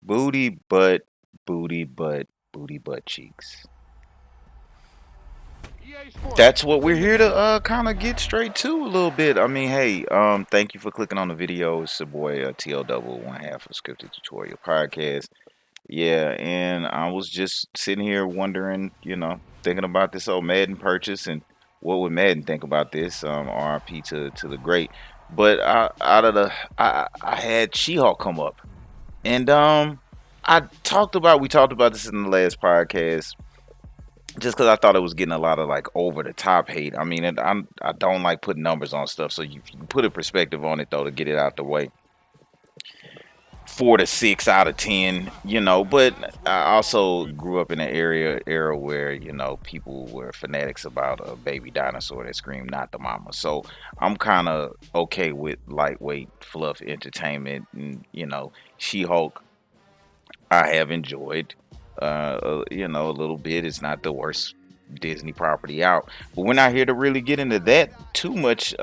Booty, butt, booty, butt, booty, butt cheeks. That's what we're here to kind of get straight to a little bit. I mean, hey, thank you for clicking on the video. It's your boy TL Double One Half of Scripted Tutorial Podcast. Yeah, and I was just sitting here wondering, thinking about this old Madden purchase and what would Madden think about this? RIP to the great. But out of I had She-Hulk come up, and we talked about this in the last podcast, just because I thought it was getting a lot of like over the top hate. I mean, I don't like putting numbers on stuff, so you can put a perspective on it though to get it out the way. 4 to 6 out of 10, but I also grew up in an era where people were fanatics about a baby dinosaur that screamed not the mama. So I'm kind of okay with lightweight fluff entertainment, and She-Hulk I have enjoyed, a little bit. It's not the worst Disney property out, but we're not here to really get into that too much.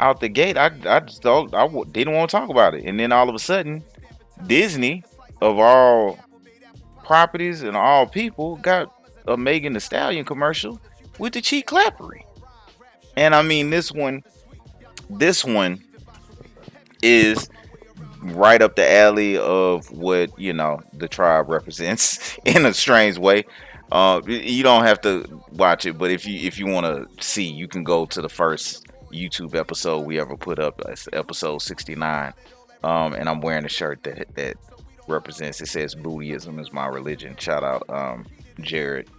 Out the gate, I just don't, didn't want to talk about it, and then all of a sudden, Disney, of all properties and all people, got a Megan Thee Stallion commercial with the cheap clappery, and I mean this one is right up the alley of what the tribe represents in a strange way. You don't have to watch it, but if you want to see, you can go to the first YouTube episode we ever put up. It's episode 69, and I'm wearing a shirt that represents. It says "Buddhism is my religion." Shout out Jared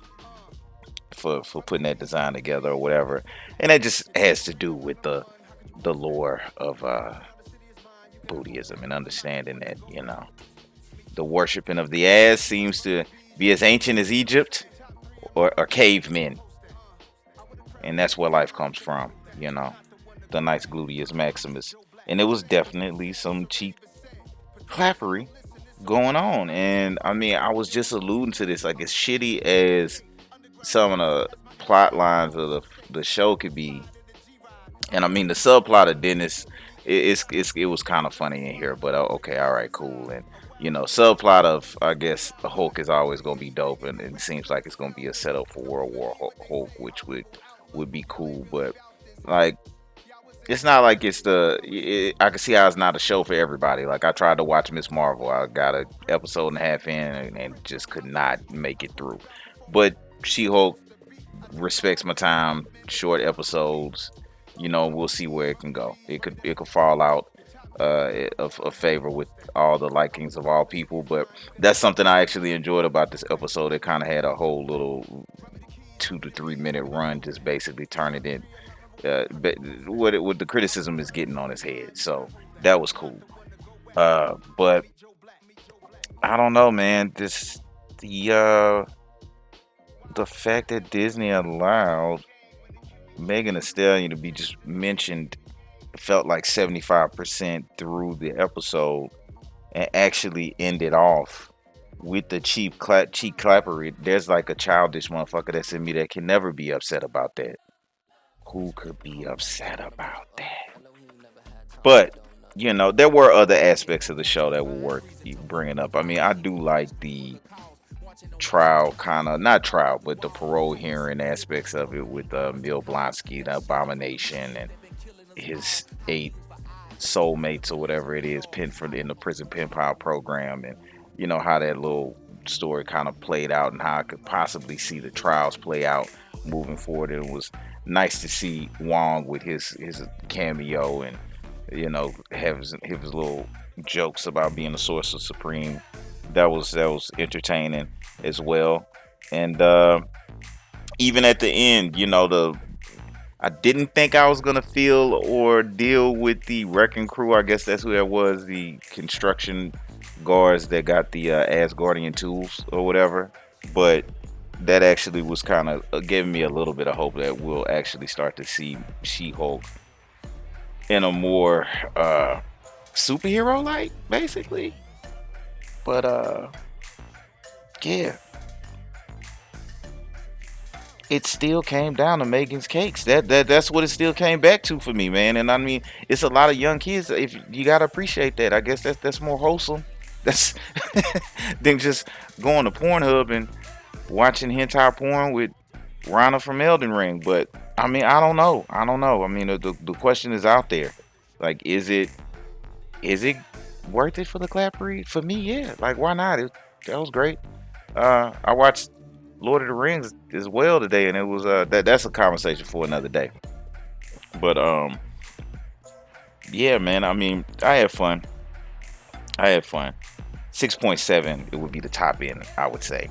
for putting that design together or whatever, and that just has to do with the lore of Buddhism and understanding that the worshiping of the ass seems to be as ancient as Egypt or cavemen, and that's where life comes from. The nice gluteus maximus, and it was definitely some cheap clappery going on. And I mean, I was just alluding to this, like as shitty as some of the plot lines of the show could be, and I mean the subplot of Dennis, it was kind of funny in here, but okay, all right, cool. And subplot of, I guess, the Hulk is always gonna be dope, and it seems like it's gonna be a setup for World War Hulk, which would be cool. But like, it's not like I can see how it's not a show for everybody. Like, I tried to watch Miss Marvel, I got an episode and a half in, and just could not make it through. But She-Hulk respects my time, short episodes. We'll see where it can go. It could fall out of favor with all the likings of all people, but that's something I actually enjoyed about this episode. It kind of had a whole little 2 to 3 minute run, just basically turning it but what the criticism is getting on his head. So that was cool. But I don't know, man. The fact that Disney allowed Megan Thee Stallion to be just mentioned felt like 75% through the episode, and actually ended off with the cheap clappery. There's like a childish motherfucker that's in me that can never be upset about that. Who could be upset about that? But there were other aspects of the show that were worth bringing up. I mean, I do like the trial, kind of not trial, but the parole hearing aspects of it with Bill Blonsky, the Abomination, and his 8 soulmates or whatever it is, Penford in the prison pen pal program, and how that little story kind of played out, and how I could possibly see the trials play out moving forward. It was nice to see Wong with his cameo, and have his little jokes about being the Sorcerer Supreme. That was entertaining as well. And even at the end, I didn't think I was gonna feel or deal with the wrecking crew. I guess that's who that was, the construction guards that got the Asgardian tools or whatever. But that actually was kind of giving me a little bit of hope that we'll actually start to see She-Hulk in a more superhero light, basically. But yeah, it still came down to Megan's cakes. That's what it still came back to for me, man. And I mean, it's a lot of young kids. If you gotta appreciate that, I guess that's more wholesome That's than just going to Pornhub and watching hentai porn with Rana from Elden Ring. But I mean, I don't know. I don't know. I mean, the question is out there. Like, is it worth it for the clappery? For me, yeah. Like, why not? That was great. I watched Lord of the Rings as well today, and it was that's a conversation for another day. But yeah, man. I mean, I had fun. I had fun. 6.7, it would be the top end, I would say.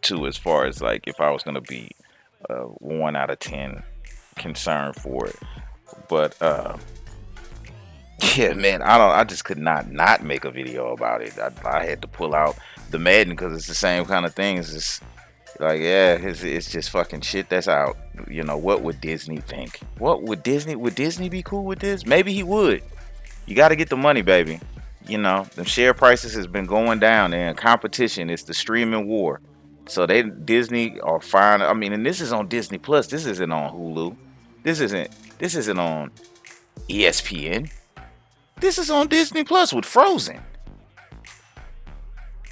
Two, as far as like if I was gonna be 1 out of 10 concerned for it. But yeah, man, I just could not make a video about it. I had to pull out the Madden because it's the same kind of thing. It's just like, yeah, it's just fucking shit that's out. You know, what would Disney think? What would Disney be cool with this? Maybe he would. You got to get the money, baby. You know, the share prices has been going down, and competition. It's the streaming war. So Disney are fine. I mean, and this is on Disney Plus. This isn't on Hulu. This isn't on ESPN. This is on Disney Plus with Frozen.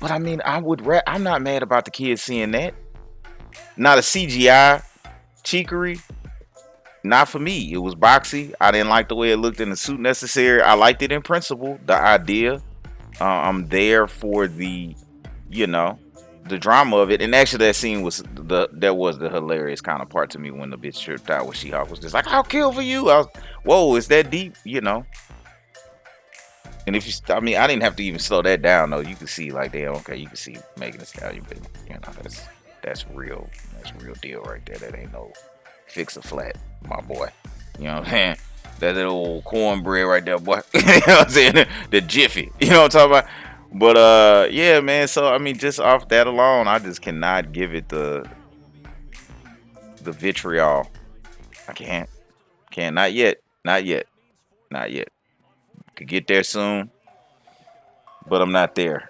But I mean, I'm not mad about the kids seeing that. Not a CGI cheekery. Not for me. It was boxy. I didn't like the way it looked in the suit necessary. I liked it in principle, the idea. I'm there for you know, the drama of it. And actually, that scene was the hilarious kind of part to me when the bitch tripped out with She-Hulk was just like, "I'll kill for you." Whoa, is that deep? You know. And I mean, I didn't have to even slow that down though. You can see like, damn, okay, you can see Megan Thee Stallion, but you know, that's real. That's real deal right there. That ain't no fix a flat, my boy. You know what I'm saying? That little cornbread right there, boy. You know what I'm saying? The jiffy. You know what I'm talking about? But yeah, man. So I mean, just off that alone, I just cannot give it the vitriol. I can't. Not yet. Not yet. Not yet. Could get there soon, but I'm not there.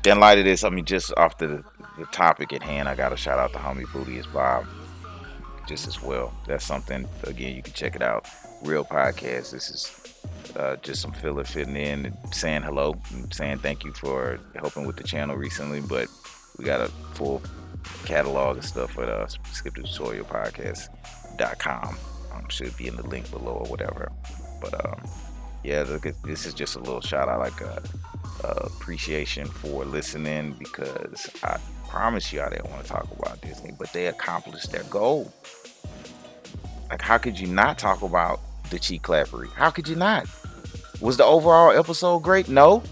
In light of this, I mean, just off the topic at hand, I got to shout out to homie Booty is Bob just as well. That's something, again, you can check it out. Real podcast. This is just some filler fitting in and saying hello and saying thank you for helping with the channel recently. But we got a full catalog of stuff at skipthetutorialpodcast.com. Should be in the link below or whatever. But yeah, look, this is just a little shout out, like appreciation for listening, because I promise you I didn't want to talk about Disney, but they accomplished their goal. Like, how could you not talk about the cheek clappery? How could you not? Was the overall episode great? No,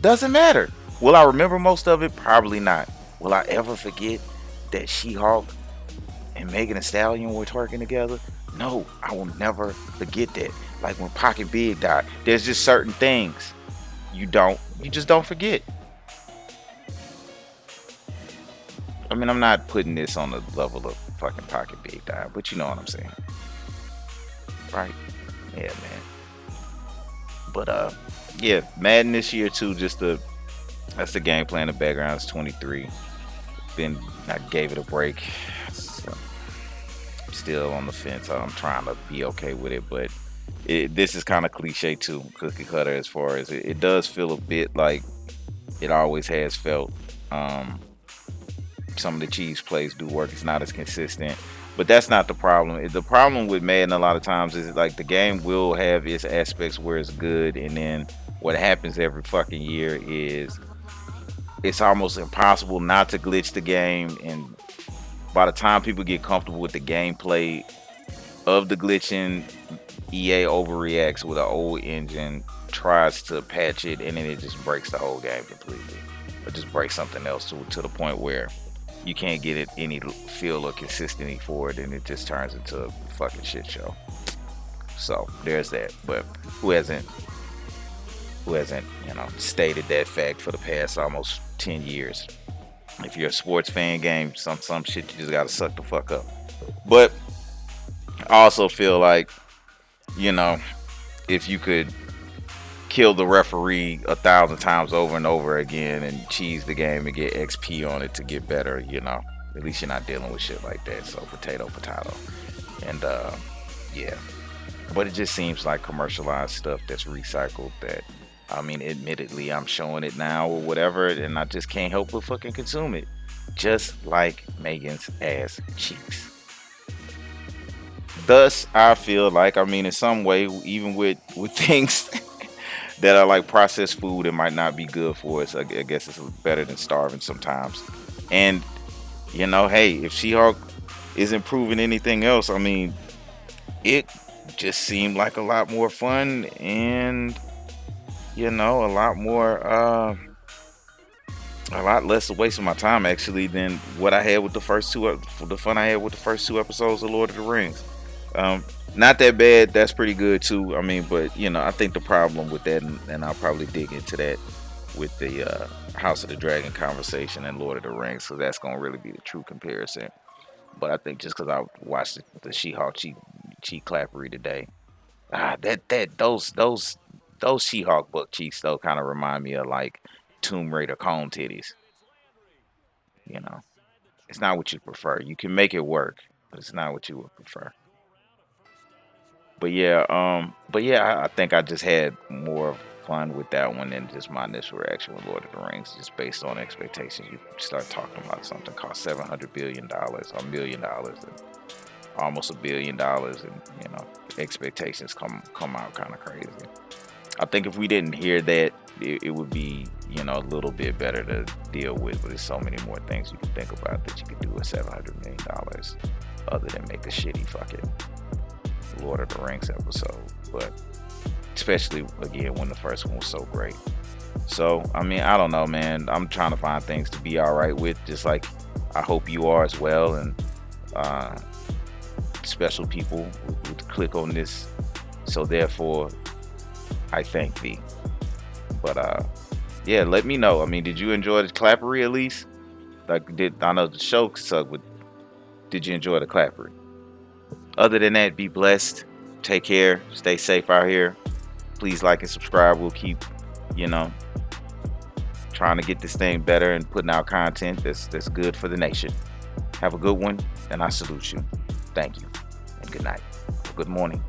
doesn't matter. Will I remember most of it? Probably not. Will I ever forget that She-Hulk and Megan Thee Stallion were twerking together? No, I will never forget that. Like when Pocket Big died, there's just certain things you just don't forget. I mean, I'm not putting this on the level of fucking Pocket Big died, but you know what I'm saying, right? Yeah, man. But yeah, Madden this year too. That's the game plan. The background is 23. I gave it a break. So, still on the fence. I'm trying to be okay with it, but this is kind of cliche too, cookie cutter, as far as it does feel a bit like it always has felt. Some of the cheese plays do work. It's not as consistent, but that's not the problem. The problem with Madden a lot of times is like the game will have its aspects where it's good, and then what happens every fucking year is it's almost impossible not to glitch the game, and by the time people get comfortable with the gameplay of the glitching, EA overreacts with an old engine, tries to patch it, and then it just breaks the whole game completely, or just breaks something else to the point where you can't get it any feel or consistency for it, and it just turns into a fucking shit show. So there's that. But who hasn't stated that fact for the past almost 10 years? If you're a sports fan, game, some shit you just gotta suck the fuck up. But I also feel like, if you could kill the referee 1,000 times over and over again and cheese the game and get XP on it to get better, at least you're not dealing with shit like that. So potato. And yeah, But it just seems like commercialized stuff that's recycled. That I mean, admittedly, I'm showing it now or whatever, and I just can't help but fucking consume it. Just like Megan's ass cheeks. Thus, I feel like, I mean, in some way, even with things that are like processed food, it might not be good for us. I guess it's better than starving sometimes. And hey, if She-Hulk isn't proving anything else, I mean, it just seemed like a lot more fun and a lot more a lot less a waste of my time actually than what I had with the first two the fun I had with the first two episodes of Lord of the Rings. Um, Not that bad. That's pretty good too. I mean, but I think the problem with that, and I'll probably dig into that with the House of the Dragon conversation and Lord of the Rings, so that's gonna really be the true comparison. But I think just because I watched the She-Hulk cheek clappery today, that those She-Hulk butt cheeks though kind of remind me of like Tomb Raider cone titties. You know, it's not what you prefer. You can make it work, but it's not what you would prefer. But yeah, I think I just had more fun with that one than just my initial reaction with Lord of the Rings, just based on expectations. You start talking about something cost $700 billion or $1 million, and almost $1 billion, and expectations come out kind of crazy. I think if we didn't hear that, it would be a little bit better to deal with. But there's so many more things you can think about that you could do with $700 million, other than make a shitty fucking Lord of the Rings episode. But especially again when the first one was so great. So I mean, I don't know, man. I'm trying to find things to be all right with, just like I hope you are as well. And special people would click on this. So therefore, I thank thee. But yeah, let me know. I mean, did you enjoy the clappery at least? Like, I know the show sucked, but did you enjoy the clappery? Other than that, be blessed. Take care. Stay safe out here. Please like and subscribe. We'll keep, you know, trying to get this thing better and putting out content that's good for the nation. Have a good one, and I salute you. Thank you, and good night. Good morning.